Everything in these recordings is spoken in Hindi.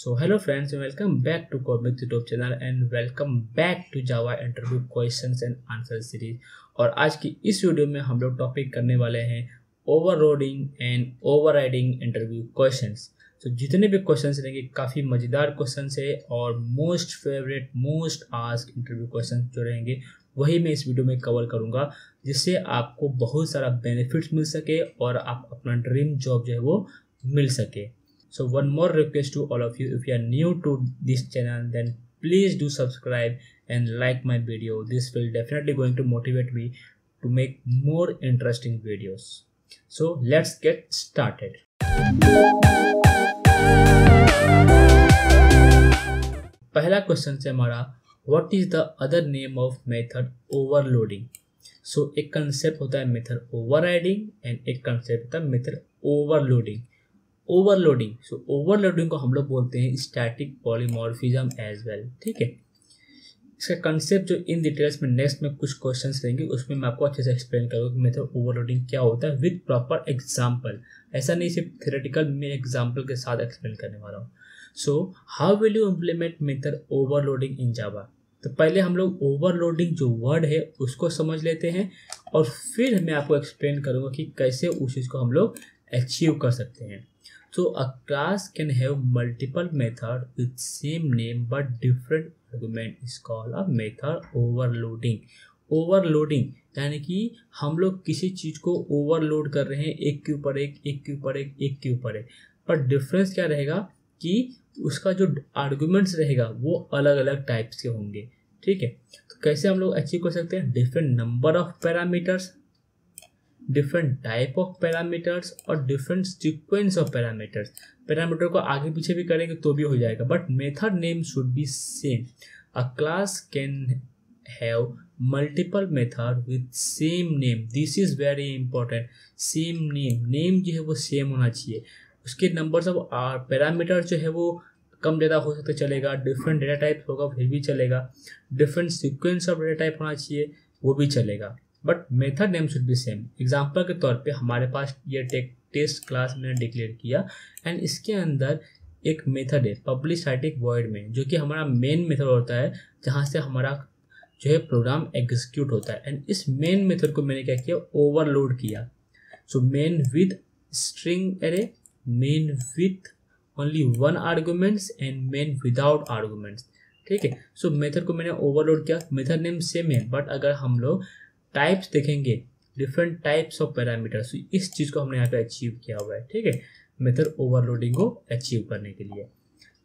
So hello friends, welcome back to Corbett YouTube channel and welcome back to Java interview questions and answer series। और आज की इस वीडियो में हम लोग टॉपिक करने वाले हैं overloading and overriding interview questions. तो जितने भी क्वेश्चंस रहेंगे काफ़ी मज़ेदार क्वेश्चंस है और most favourite most asked interview questions जो रहेंगे वही मैं इस वीडियो में कवर करूंगा, जिससे आपको बहुत सारा बेनिफिट्स मिल सके और आप अपना ड्रीम जॉब जो है वो मिल सके। So one more request to all of you, if you are new to this channel then please do subscribe and like my video. This will definitely going to motivate me to make more interesting videos. So let's get started. पहला क्वेश्चन से हमारा what is the other name of method overloading? So एक कंसेप्ट होता है मेथड ओवरराइडिंग एंड एक कंसेप्ट होता है मेथड ओवरलोडिंग। ओवरलोडिंग, सो ओवरलोडिंग को हम लोग बोलते हैं स्टैटिक पॉलीमॉर्फिज्म एज वेल। ठीक है, इसका कंसेप्ट जो इन डिटेल्स में नेक्स्ट में कुछ क्वेश्चंस रहेंगे उसमें मैं आपको अच्छे से एक्सप्लेन करूँगा कि मेथड ओवरलोडिंग क्या होता है विद प्रॉपर एग्जांपल। ऐसा नहीं सिर्फ थ्योरेटिकल में एग्जांपल के साथ एक्सप्लेन करने वाला हूँ। So how will you implement method overloading in Java? तो पहले हम लोग ओवरलोडिंग जो वर्ड है उसको समझ लेते हैं और फिर मैं आपको एक्सप्लेन करूँगा कि कैसे उस चीज़ को हम लोग अचीव कर सकते हैं। So a class can have multiple method with same name but different argument is called a method overloading। Overloading यानी कि हम लोग किसी चीज को ओवरलोड कर रहे हैं, एक के ऊपर एक, एक के ऊपर एक, एक के ऊपर एक, पर डिफरेंस क्या रहेगा कि उसका जो आर्गुमेंट्स रहेगा वो अलग अलग टाइप्स के होंगे। ठीक है, तो कैसे हम लोग अचीव कर सकते हैं? Different number of parameters, different type of parameters और different sequence of parameters. Parameter को आगे पीछे भी करेंगे तो भी हो जाएगा, but method name should be same. A class can have multiple method with same name, this is very important. Same name, name जो है वो सेम होना चाहिए। उसके नंबर्स ऑफ पैरामीटर जो है वो कम ज़्यादा हो सकता चलेगा, डिफरेंट डेटा टाइप होगा फिर भी चलेगा, different sequence of data type होना चाहिए वो भी चलेगा, but method name should be same. Example के तौर पे हमारे पास ये टेस्ट क्लास मैंने डिक्लेयर किया एंड इसके अंदर एक मेथड है पब्लिक स्टैटिक वॉइड में, जो कि हमारा मेन मेथड होता है जहाँ से हमारा जो है प्रोग्राम एग्जीक्यूट होता है। एंड इस मेन मेथड को मैंने क्या किया? ओवरलोड किया। So main with string array, main with only one arguments and main without arguments. ठीक है, सो मेथड को मैंने ओवरलोड किया। मेथड नेम सेम है बट अगर हम लोग टाइप्स देखेंगे, डिफरेंट टाइप्स ऑफ पैरामीटर्स, इस चीज़ को हमने यहाँ पे अचीव किया हुआ है। ठीक है, मेथड ओवरलोडिंग को अचीव करने के लिए।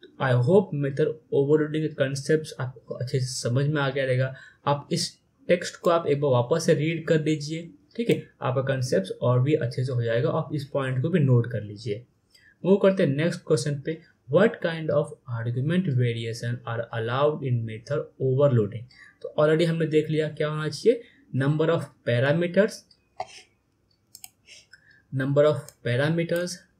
तो आई होप मेथड ओवरलोडिंग के कंसेप्ट आपको अच्छे से समझ में आ गया रहेगा। आप इस टेक्स्ट को आप एक बार वापस से रीड कर लीजिए। ठीक है, आपका कंसेप्ट और भी अच्छे से हो जाएगा। आप इस पॉइंट को भी नोट कर लीजिए। मूव करते हैं नेक्स्ट क्वेश्चन पे। What kind of argument variation are allowed in method overloading? तो ऑलरेडी हमने देख लिया क्या होना चाहिए। Number of parameters,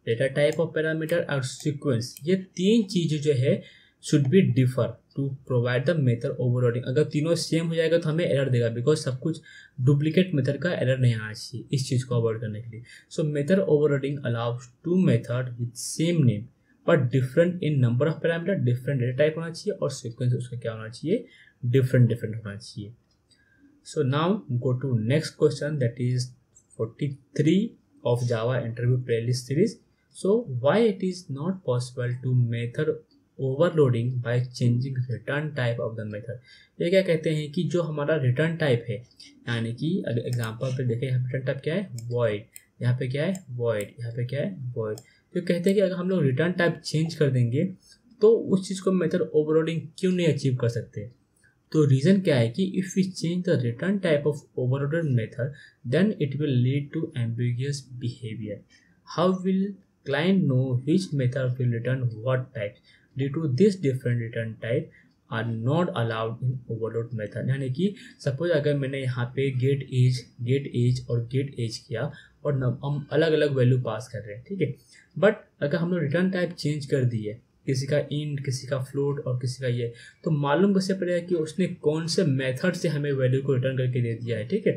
data type of parameter और सीक्वेंस, ये तीन चीजें जो है should be differ to provide the method overloading. अगर तीनों सेम हो जाएगा तो हमें एरर देगा, बिकॉज सब कुछ डुप्लीकेट मेथड का एरर नहीं आना चाहिए इस चीज को अवॉइड करने के लिए। So method overloading allows to method with same name but different in number of parameter, different data type होना चाहिए और सीक्वेंस उसका क्या होना चाहिए? डिफरेंट होना चाहिए। So now go to next question, that is 43 of Java interview playlist series. So why it is not possible to method overloading by changing return type of the method? ये क्या कहते हैं कि जो हमारा रिटर्न टाइप है, यानी कि अगर एग्जांपल पे देखें यहाँ पे रिटर्न टाइप क्या है? void, यहाँ पे क्या है? void, यहाँ पे क्या है? void। तो कहते हैं कि अगर हम लोग रिटर्न टाइप चेंज कर देंगे तो उस चीज़ को मेथड ओवरलोडिंग क्यों नहीं अचीव कर सकते? तो रीजन क्या है कि if we change the return type of overloaded method then it will lead to ambiguous behaviour. How will client know which method will return what type? Due to this different return type are not allowed in overload method. यानी कि सपोज अगर मैंने यहाँ पे गेट एज और गेट एज किया और हम अलग अलग वैल्यू पास कर रहे हैं। ठीक है, बट अगर हम लोग रिटर्न टाइप चेंज कर दिए, किसी का इंट, किसी का फ्लोट और किसी का ये, तो मालूम कैसे पड़ेगा कि उसने कौन से मेथड से हमें वैल्यू को रिटर्न करके दे दिया है। ठीक है,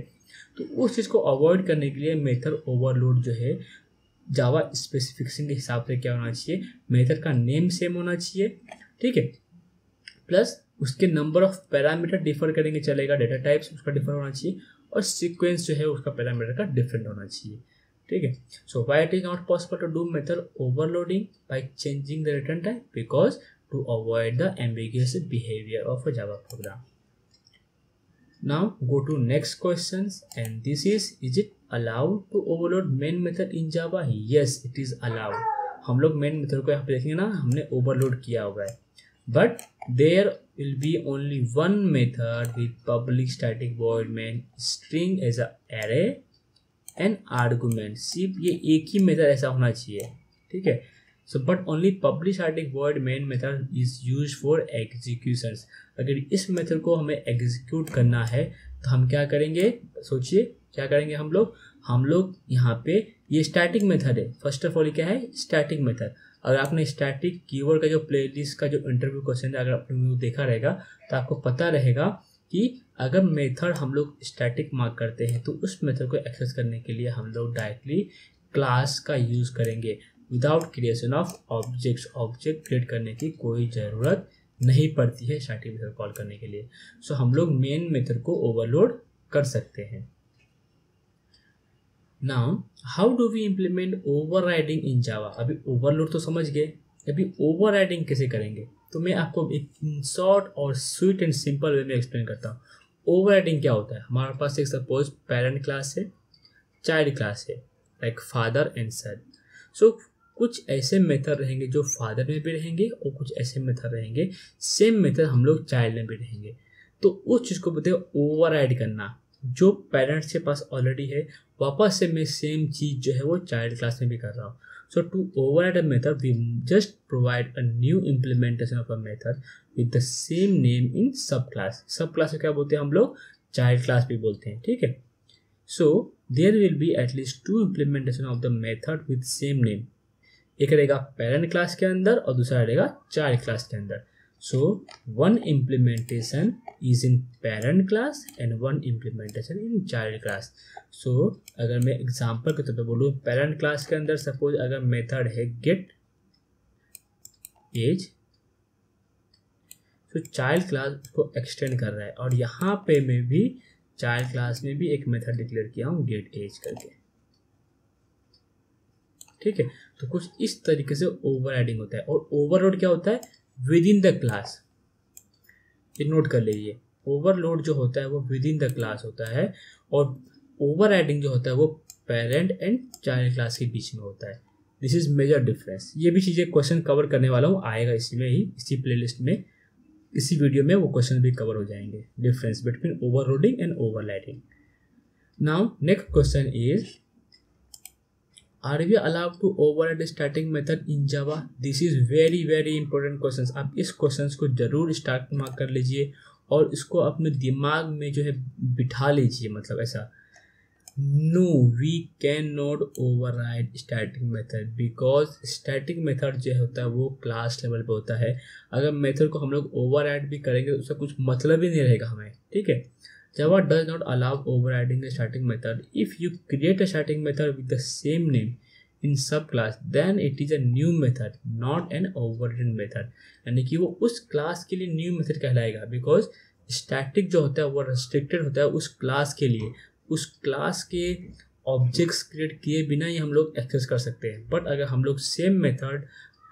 तो उस चीज़ को अवॉइड करने के लिए मेथड ओवरलोड जो है जावा स्पेसिफिकेशन के हिसाब से क्या होना चाहिए, मेथड का नेम सेम होना चाहिए, ठीक है, प्लस उसके नंबर ऑफ पैरामीटर डिफर करेंगे चलेगा, डेटा टाइप्स उसका डिफर होना चाहिए, और सीक्वेंस जो है उसका पैरामीटर का डिफरेंट होना चाहिए, ठीक है। So why it is not possible to do method overloading by changing the return type, because to avoid the ambiguous behaviour of a Java program. Now go to next questions, and this is it allowed to overload main method in Java? Yes, it is allowed. हम लोग main method को यहाँ पे देखेंगे ना, हमने overload किया हुआ है, but there will be only one method with public static void main string as a array and argument. सिर्फ ये एक ही method ऐसा होना चाहिए, ठीक है। So but only public static void main method is used for executions. अगर इस मेथड को हमें एग्जीक्यूट करना है तो हम क्या करेंगे, सोचिए क्या करेंगे हम लोग यहाँ पे, ये स्टैटिक मेथड है, फर्स्ट ऑफ ऑल क्या है, स्टैटिक मेथड। अगर आपने स्टैटिक कीवर्ड का जो प्लेलिस्ट का जो इंटरव्यू क्वेश्चन अगर आपने देखा रहेगा तो आपको पता रहेगा कि अगर मेथड हम लोग स्टैटिक मार्क करते हैं तो उस मेथड को एक्सेस करने के लिए हम लोग डायरेक्टली क्लास का यूज़ करेंगे without creation of objects. Object create करने की कोई ज़रूरत नहीं पड़ती है स्टैटिक मेथड कॉल करने के लिए। सो हम लोग मेन मेथड को ओवरलोड कर सकते हैं। Now how do we implement overriding in Java? अभी ओवरलोड तो समझ गए, अभी ओवरराइडिंग कैसे करेंगे तो मैं आपको एक शॉर्ट और स्वीट एंड सिंपल वे में एक्सप्लेन करता हूँ। ओवरराइडिंग क्या होता है, हमारे पास एक सपोज पेरेंट क्लास है, चाइल्ड क्लास है, लाइक फादर एंड सन। सो कुछ ऐसे मेथड रहेंगे जो फादर में भी रहेंगे और कुछ ऐसे मेथड रहेंगे सेम मेथड हम लोग चाइल्ड में भी रहेंगे। तो उस चीज़ को बोलते हैं ओवरराइड करना। जो पेरेंट्स के पास ऑलरेडी है वापस से मैं सेम चीज़ जो है वो चाइल्ड क्लास में भी कर रहा हूँ। So to override a method we just provide a new implementation of a method with the same name in sub class. सब क्लास क्या बोलते हैं हम लोग, चाइल्ड क्लास भी बोलते हैं, ठीक है। So there will be at least two implementation of the method with same name. एक रहेगा पेरेंट क्लास के अंदर और दूसरा रहेगा चाइल्ड क्लास के अंदर। So one implementation is in parent class and one implementation in child class. So अगर मैं एग्जांपल के तौर पे बोलूँ, पेरेंट क्लास के अंदर सपोज अगर मेथड है गेट एज, तो चाइल्ड क्लास उसको एक्सटेंड कर रहा है और यहाँ पे मैं भी चाइल्ड क्लास में भी एक मेथड डिक्लेयर किया हूँ गेट एज करके, ठीक है। तो कुछ इस तरीके से ओवरराइडिंग होता है। और ओवरलोड क्या होता है, विद इन द क्लास। ये नोट कर लीजिए, ओवरलोड जो होता है वो विद इन द क्लास होता है और ओवरराइडिंग जो होता है वो पेरेंट एंड चाइल्ड क्लास के बीच में होता है। This is major difference. ये भी चीज़ें क्वेश्चन कवर करने वाला हूँ, आएगा इसी में ही, इसी प्लेलिस्ट में, इसी वीडियो में वो क्वेश्चन भी कवर हो जाएंगे, difference between overloading and overriding. Now next question is, Are we allowed to override static method in Java? This is very important questions। आप इस क्वेश्चंस को जरूर स्टार्ट मार्क कर लीजिए और इसको अपने दिमाग में जो है बिठा लीजिए, मतलब ऐसा, no we can not override static method because static method जो होता है वो क्लास लेवल पे होता है। अगर मेथड को हम लोग ओवरराइड भी करेंगे तो उसका कुछ मतलब ही नहीं रहेगा हमें, ठीक है। Java does not allow overriding a static method. If you create a static method with the same name in subclass, then it is a new method, not an overridden method. यानी कि वो उस क्लास के लिए न्यू मेथड कहलाएगा, बिकॉज स्टैटिक जो होता है वो रेस्ट्रिक्टेड होता है उस क्लास के लिए। उस क्लास के ऑब्जेक्ट्स क्रिएट किए बिना ही हम लोग एक्सेस कर सकते हैं। बट अगर हम लोग सेम मेथड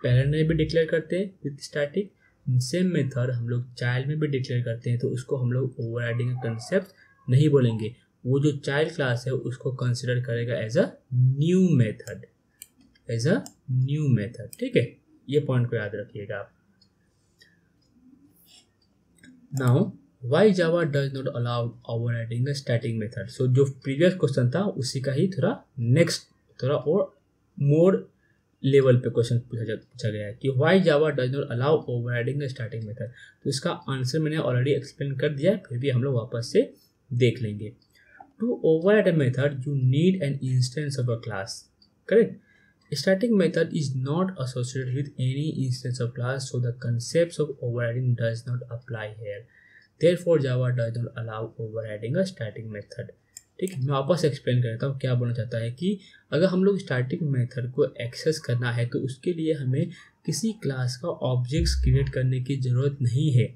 पेरेंट में भी डिक्लेयर करते हैं विद स्टैटिक, सेम मेथड हम लोग चाइल्ड में भी डिक्लेयर करते हैं, तो उसको हम लोग ओवरराइडिंग का कंसेप्ट नहीं बोलेंगे। वो जो चाइल्ड क्लास है उसको कंसिडर करेगा as a new method, as a new method, ठीक है। ये पॉइंट को याद रखिएगा आप। Now why Java does not allow overriding a static method? So जो प्रीवियस क्वेश्चन था उसी का ही थोड़ा और मोर लेवल पे क्वेश्चन पूछा गया है कि why Java does not allow overriding the static method. तो इसका आंसर मैंने ऑलरेडी एक्सप्लेन कर दिया है, फिर भी हम लोग वापस से देख लेंगे। To override a method you need an instance of a class, correct. Static method is not associated with any instance of class, so the concept of overriding does not apply here. Therefore Java does not allow overriding a static method, ठीक है, मैं वापस एक्सप्लेन करता हूँ क्या बोलना चाहता है कि अगर हम लोग स्टैटिक मेथड को एक्सेस करना है तो उसके लिए हमें किसी क्लास का ऑब्जेक्ट्स क्रिएट करने की ज़रूरत नहीं है।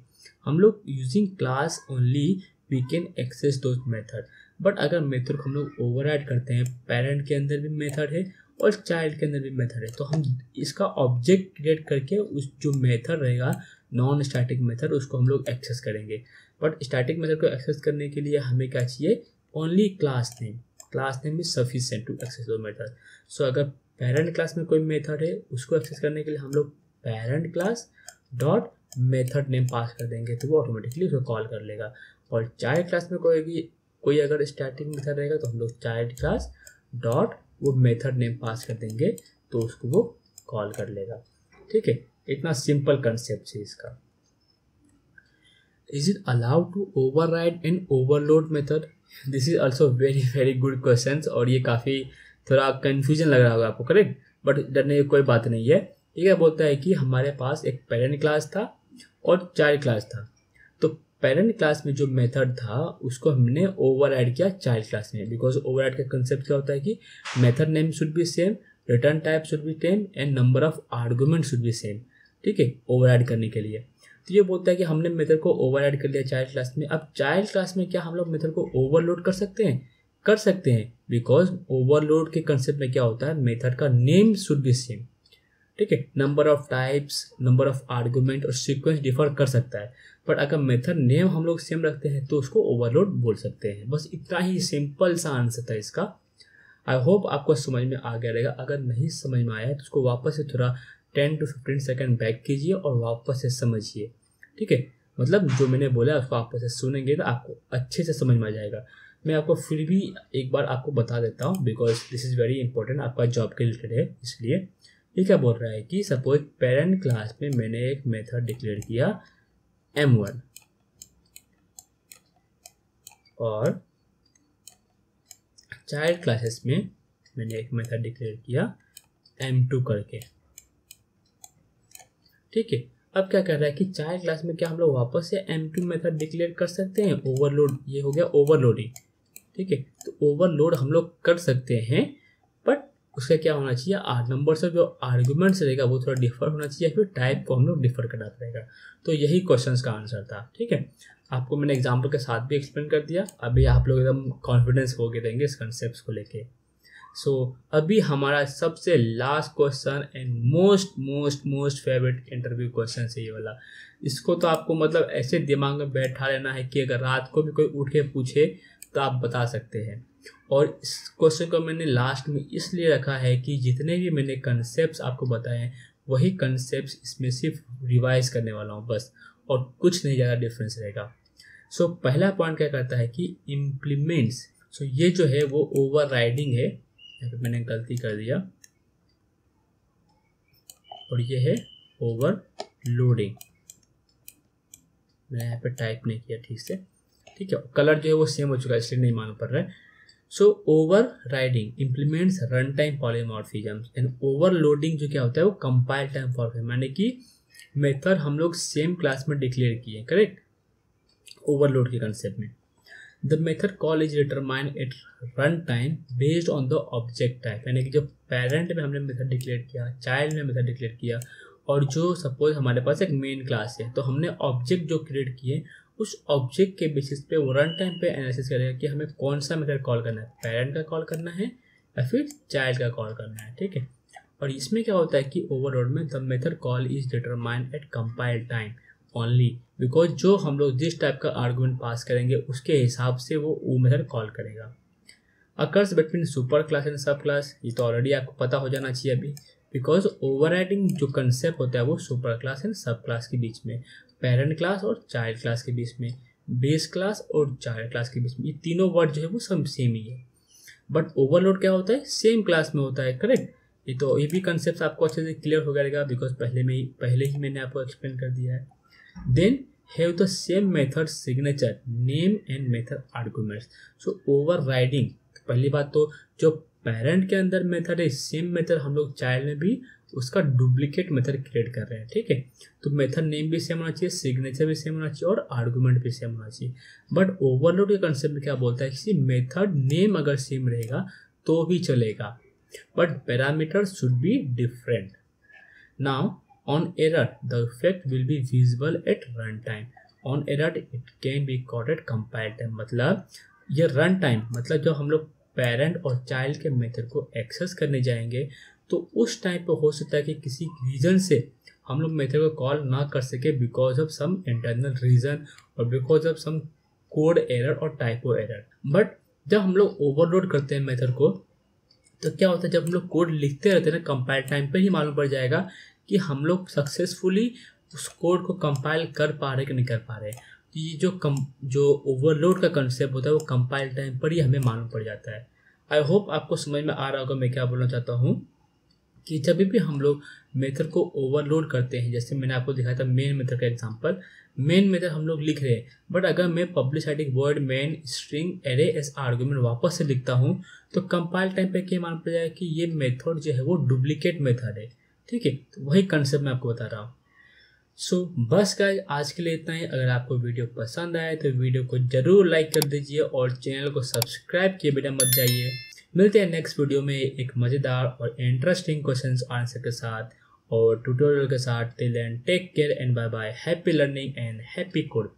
हम लोग using class only we can access those method. But अगर मेथड को हम लोग ओवरराइड करते हैं, पेरेंट के अंदर भी मेथड है और चाइल्ड के अंदर भी मेथड है, तो हम इसका ऑब्जेक्ट क्रिएट करके उस जो मेथड रहेगा नॉन स्टैटिक मेथड उसको हम लोग एक्सेस करेंगे। बट स्टैटिक मेथड को एक्सेस करने के लिए हमें क्या चाहिए, only class name is sufficient to access those method. So अगर पेरेंट क्लास में कोई मेथड है उसको एक्सेस करने के लिए हम लोग parent class dot method name pass कर देंगे तो वो ऑटोमेटिकली उसको कॉल कर लेगा। और चाइल्ड क्लास में कोई अगर स्टैटिक मेथड रहेगा तो हम लोग चाइल्ड क्लास डॉट वो मेथड नेम पास कर देंगे तो उसको वो कॉल कर लेगा। ठीक है, इतना सिंपल कंसेप्ट है इसका। Is it allowed to override and overload method? This is also very good questions और ये काफ़ी थोड़ा कंफ्यूजन लग रहा होगा आपको, करेक्ट? बट डरने की कोई बात नहीं है। ये क्या बोलता है कि हमारे पास एक पेरेंट क्लास था और चाइल्ड क्लास था। तो पेरेंट क्लास में जो मेथड था उसको हमने ओवरराइड किया चाइल्ड क्लास में, बिकॉज ओवरराइड का कंसेप्ट क्या होता है कि method name should be same, return type should be same and number of argument should be same. ठीक है, ओवरराइड करने के लिए तो ये बोलता है कि हमने मेथड को ओवरराइड कर लिया चाइल्ड क्लास में। अब चाइल्ड क्लास में क्या हम लोग मेथड को ओवरलोड कर सकते हैं? बिकॉज ओवरलोड के कंसेप्ट में क्या होता है, मेथड का नेम शुड बी सेम। ठीक है, number of types, number of argument और सीक्वेंस डिफर कर सकता है, बट अगर मेथड नेम हम लोग सेम रखते हैं तो उसको ओवरलोड बोल सकते हैं। बस इतना ही सिंपल सा आंसर था इसका। आई होप आपको समझ में आ गया रहेगा। अगर नहीं समझ में आया है तो उसको वापस से थोड़ा 10 to 15 सेकेंड बैक कीजिए और वापस से समझिए। ठीक है, मतलब जो मैंने बोला उसको वापस से सुनेंगे तो आपको अच्छे से समझ में आ जाएगा। मैं आपको फिर भी एक बार आपको बता देता हूँ because this is very important, आपका जॉब के रिलेटेड है। इसलिए ये क्या बोल रहा है कि सपोज पेरेंट क्लास में मैंने एक मेथड डिक्लेयर किया M1 और चाइल्ड क्लासेस में मैंने एक मेथड डिक्लेयर किया M2 करके। ठीक है, अब क्या कर रहा है कि चाइल्ड क्लास में क्या हम लोग वापस से M2 मेथड डिक्लेयर कर सकते हैं? ओवरलोड, ये हो गया ओवरलोडिंग। ठीक है, तो ओवरलोड हम लोग कर सकते हैं, बट उसका क्या होना चाहिए, नंबर से जो आर्गुमेंट्स रहेगा वो थोड़ा डिफर होना चाहिए, फिर टाइप को हम लोग डिफर करना पड़ेगा। तो यही क्वेश्चंस का आंसर था। ठीक है, आपको मैंने एग्जाम्पल के साथ भी एक्सप्लेन कर दिया। अभी आप लोग एकदम कॉन्फिडेंस हो गए रहेंगे इस कंसेप्ट को लेके। सो अभी हमारा सबसे last question and most favourite interview question है ये वाला। इसको तो आपको मतलब ऐसे दिमाग में बैठा लेना है कि अगर रात को भी कोई उठ के पूछे तो आप बता सकते हैं। और इस क्वेश्चन को मैंने लास्ट में इसलिए रखा है कि जितने भी मैंने कंसेप्ट आपको बताए हैं वही कंसेप्ट इसमें सिर्फ रिवाइज करने वाला हूँ बस, और कुछ नहीं ज़्यादा डिफरेंस रहेगा। सो पहला पॉइंट क्या करता है कि इम्प्लीमेंट्स। सो ये जो है वो ओवरराइडिंग है, यहाँ पे मैंने गलती कर दिया, और ये है ओवरलोडिंग। मैंने यहाँ पे टाइप नहीं किया ठीक से। ठीक है, कलर जो है वो सेम हो चुका है इसलिए नहीं मालूम पड़ रहा है। So overriding implements run time polymorphism and overloading जो क्या होता है वो कंपाइल टाइम पॉलीमॉर्फिज्म, यानी कि मेथड हम लोग सेम क्लास में डिक्लेयर किए, करेक्ट, ओवरलोड के कंसेप्ट में। The method call is determined at run time based on the object type, यानी कि जो पेरेंट में हमने मेथड डिक्लेयर किया, चाइल्ड में मेथड डिक्लेयर किया, और जो सपोज हमारे पास एक मेन क्लास है तो हमने ऑब्जेक्ट जो क्रिएट किए उस ऑब्जेक्ट के बेसिस पे वो रन टाइम पे एनालिसिस करेगा कि हमें कौन सा मेथड कॉल करना है, पेरेंट का कॉल करना है या फिर चाइल्ड का कॉल करना है। ठीक है, और इसमें क्या होता है कि ओवरलोड में the method call is determined eight compile time only, because जो हम लोग जिस टाइप का आर्गुमेंट पास करेंगे उसके हिसाब से वो मेथड कॉल करेगा। Occurs between super class and सब क्लास, ये तो ऑलरेडी आपको पता हो जाना चाहिए अभी, बिकॉज ओवरराइडिंग जो कंसेप्ट होता है वो सुपर क्लास एंड सब क्लास के बीच में, पेरेंट क्लास और चाइल्ड क्लास के बीच में, बेस क्लास और चाइल्ड क्लास के बीच में, ये तीनों वर्ड जो है वो सब सेम ही है। बट ओवरलोड क्या होता है, सेम क्लास में होता है, करेक्ट। ये भी कंसेप्ट आपको अच्छे से क्लियर हो जाएगा बिकॉज पहले ही मैंने आपको एक्सप्लेन कर दिया है। Then have the same method signature name and method arguments. So overriding, पहली बात तो जो पेरेंट के अंदर मेथड है सेम मेथड हम लोग चाइल्ड में भी उसका डुप्लीकेट मेथड क्रिएट कर रहे हैं, ठीक है। तो मेथड नेम भी सेम होना चाहिए, सिग्नेचर भी सेम होना चाहिए और आर्गुमेंट भी सेम होना चाहिए। बट ओवरलोड के कंसेप्ट में क्या बोलता है कि मेथड नेम अगर सेम रहेगा तो भी चलेगा, but parameter should be different. Now on error the effect will be visible at run time. On error it can be caught at compile time. मतलब ये रन टाइम, मतलब जब हम लोग पेरेंट और चाइल्ड के मेथड को एक्सेस करने जाएंगे तो उस टाइम पे हो सकता है कि किसी रीजन से हम लोग मेथड को कॉल ना कर सके because of some internal reason और because of some code error और टाइपो एरर। बट जब हम लोग ओवरलोड करते हैं मेथड को तो क्या होता है, जब हम लोग कोड लिखते रहते हैं ना, कंपाइल टाइम पे ही मालूम पड़ जाएगा कि हम लोग सक्सेसफुली उस कोड को कंपाइल कर पा रहे कि नहीं कर पा रहे। तो ये जो ओवरलोड का कंसेप्ट होता है वो कंपाइल टाइम पर ही हमें मालूम पड़ जाता है। आई होप आपको समझ में आ रहा होगा मैं क्या बोलना चाहता हूँ कि जब भी हम लोग मेथड को ओवरलोड करते हैं, जैसे मैंने आपको दिखाया था मेन मेथड का एग्जांपल, मेन मेथड हम लोग लिख रहे हैं, बट अगर मैं public static void main string array S argument वापस से लिखता हूँ तो कंपाइल टाइम पे क्या मालूम पड़ जाएगा कि ये मेथड जो है वो डुप्लीकेट मेथड है, ठीक है। तो वही कंसेप्ट मैं आपको बता रहा हूँ। सो बस गाइस आज के लिए इतना ही। अगर आपको वीडियो पसंद आए तो वीडियो को जरूर लाइक कर दीजिए और चैनल को सब्सक्राइब किए बिना मत जाइए। मिलते हैं नेक्स्ट वीडियो में एक मज़ेदार और इंटरेस्टिंग क्वेश्चंस आंसर के साथ और ट्यूटोरियल के साथ। Till then take care and bye bye. Happy learning and happy code.